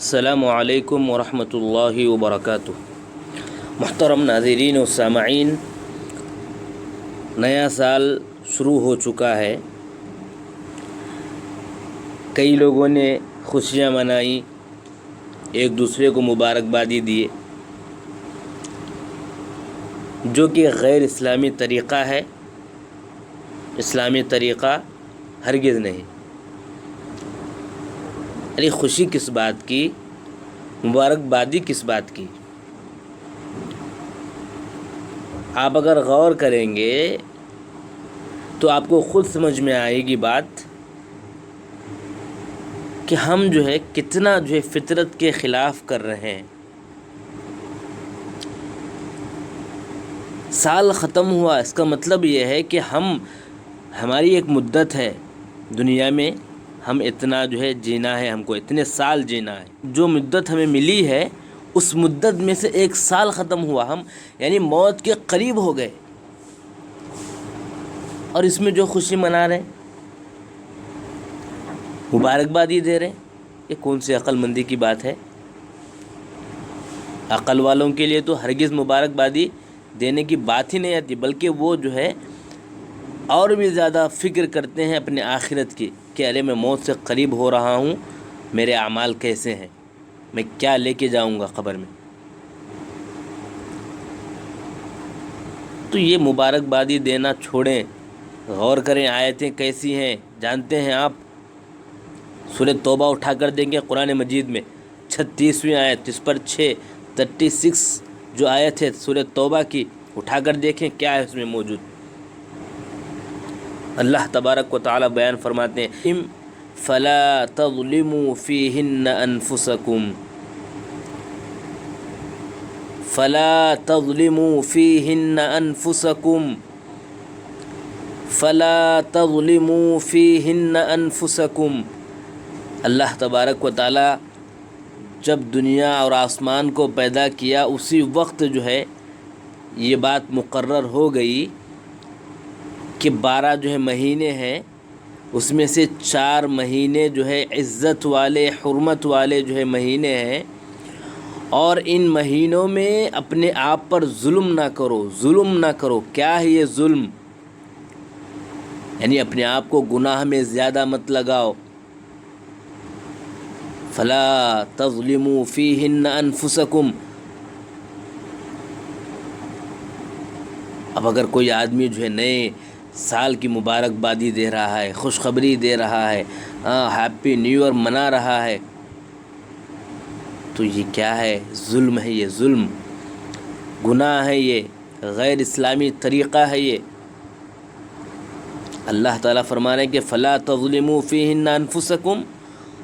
السلام علیکم ورحمۃ اللہ وبرکاتہ۔ محترم ناظرین و سامعین، نیا سال شروع ہو چکا ہے۔ کئی لوگوں نے خوشیاں منائیں، ایک دوسرے کو مبارکبادی دیے، جو کہ غیر اسلامی طریقہ ہے۔ اسلامی طریقہ ہرگز نہیں۔ ارے خوشی کس بات کی، مبارکبادی کس بات کی؟ آپ اگر غور کریں گے تو آپ کو خود سمجھ میں آئے گی بات کہ ہم کتنا فطرت کے خلاف کر رہے ہیں۔ سال ختم ہوا، اس کا مطلب یہ ہے کہ ہماری ایک مدت ہے دنیا میں، ہم اتنا جینا ہے، ہم کو اتنے سال جینا ہے۔ جو مدت ہمیں ملی ہے اس مدت میں سے ایک سال ختم ہوا، ہم یعنی موت کے قریب ہو گئے، اور اس میں جو خوشی منا رہے ہیں، مبارکبادی دے رہے ہیں، یہ کون سی عقل مندی کی بات ہے؟ عقل والوں کے لیے تو ہرگز مبارکبادی دینے کی بات ہی نہیں آتی، بلکہ وہ اور بھی زیادہ فکر کرتے ہیں اپنے آخرت کی کہ ارے میں موت سے قریب ہو رہا ہوں، میرے اعمال کیسے ہیں، میں کیا لے کے جاؤں گا قبر میں۔ تو یہ مبارکبادی دینا چھوڑیں، غور کریں آیتیں کیسی ہیں۔ جانتے ہیں آپ، سورہ توبہ اٹھا کر دیں گے قرآن مجید میں 36ویں آیت، اس پر 36 جو آیت ہے سورہ توبہ کی، اٹھا کر دیکھیں کیا ہے اس میں موجود۔ اللہ تبارک و تعالی بیان فرماتے ہیں فَلَا تَظْلِمُوا فِيهِنَّ أَنفُسَكُمْ فَلَا تَظْلِمُوا فِيهِنَّ أَنفُسَكُمْ فَلَا تَظْلِمُوا فِيهِنَّ أَنفُسَكُمْ۔ اللہ تبارک و تعالی جب دنیا اور آسمان کو پیدا کیا، اسی وقت یہ بات مقرر ہو گئی کہ 12 مہینے ہیں، اس میں سے 4 مہینے عزت والے، حرمت والے مہینے ہیں، اور ان مہینوں میں اپنے آپ پر ظلم نہ کرو۔ ظلم نہ کرو، کیا ہے یہ ظلم؟ یعنی اپنے آپ کو گناہ میں زیادہ مت لگاؤ۔ فَلَا تَظْلِمُوا فِيهِنَّ أَنفُسَكُمْ۔ اب اگر کوئی آدمی نئے سال کی مبارکبادی دے رہا ہے، خوشخبری دے رہا ہے، ہیپی نیو ایئر منا رہا ہے، تو یہ کیا ہے؟ ظلم ہے، یہ ظلم، گناہ ہے، یہ غیر اسلامی طریقہ ہے۔ یہ اللہ تعالیٰ فرما رہے ہیں کہ فَلَا تَظْلِمُوا فِيهِنَّ أَنفُسَكُمْ،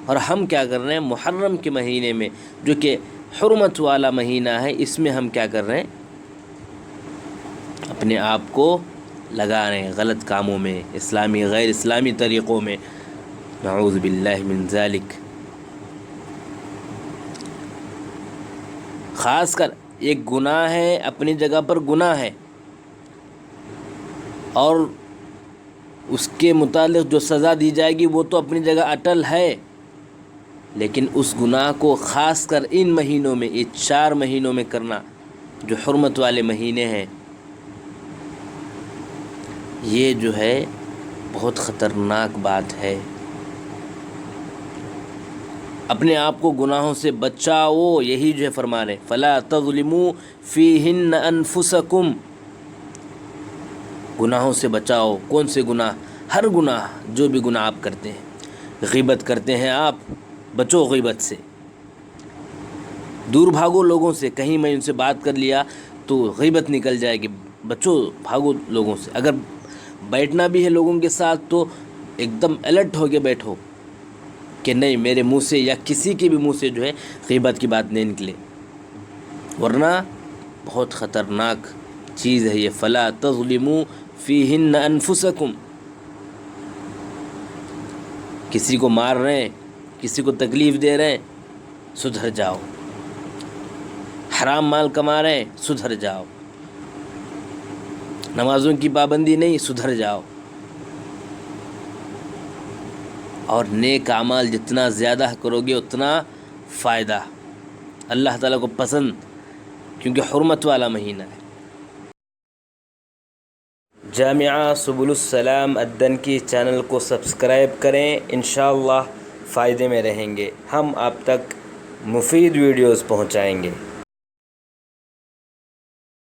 اور ہم کیا کر رہے ہیں؟ محرم کے مہینے میں، جو کہ حرمت والا مہینہ ہے، اس میں ہم کیا کر رہے ہیں؟ اپنے آپ کو لگا رہے ہیں غلط کاموں میں، اسلامی غیر اسلامی طریقوں میں، نعوذ باللہ من ذالک۔ خاص کر ایک گناہ ہے، اپنی جگہ پر گناہ ہے، اور اس کے متعلق جو سزا دی جائے گی وہ تو اپنی جگہ اٹل ہے، لیکن اس گناہ کو خاص کر ان مہینوں میں، یہ 4 مہینوں میں کرنا جو حرمت والے مہینے ہیں، یہ بہت خطرناک بات ہے۔ اپنے آپ کو گناہوں سے بچاؤ، یہی فرما رہے فَلَا تَظْلِمُوا فِيهِنَّ أَنفُسَكُمْ۔ گناہوں سے بچاؤ۔ کون سے گناہ؟ ہر گناہ، جو بھی گناہ آپ کرتے ہیں۔ غیبت کرتے ہیں آپ، بچو غیبت سے، دور بھاگو لوگوں سے۔ کہیں میں ان سے بات کر لیا تو غیبت نکل جائے گی، بچو، بھاگو لوگوں سے۔ اگر بیٹھنا بھی ہے لوگوں کے ساتھ تو ایک دم الرٹ ہو کے بیٹھو کہ نہیں، میرے منہ سے یا کسی کے بھی منہ سے غیبت کی بات نہیں نکلے، ورنہ بہت خطرناک چیز ہے یہ۔ فَلَا تَظْلِمُوا فِيهِنَّ أَنفُسَكُمْ۔ کسی کو مار رہے ہیں، کسی کو تکلیف دے رہے ہیں، سدھر جاؤ۔ حرام مال کما رہے ہیں، سدھر جاؤ۔ نمازوں کی پابندی نہیں، سدھر جاؤ۔ اور نیک اعمال جتنا زیادہ کرو گے اتنا فائدہ، اللہ تعالیٰ کو پسند، کیونکہ حرمت والا مہینہ ہے۔ جامعہ سبل السلام الدنکی چینل کو سبسکرائب کریں، انشاءاللہ فائدے میں رہیں گے، ہم آپ تک مفید ویڈیوز پہنچائیں گے۔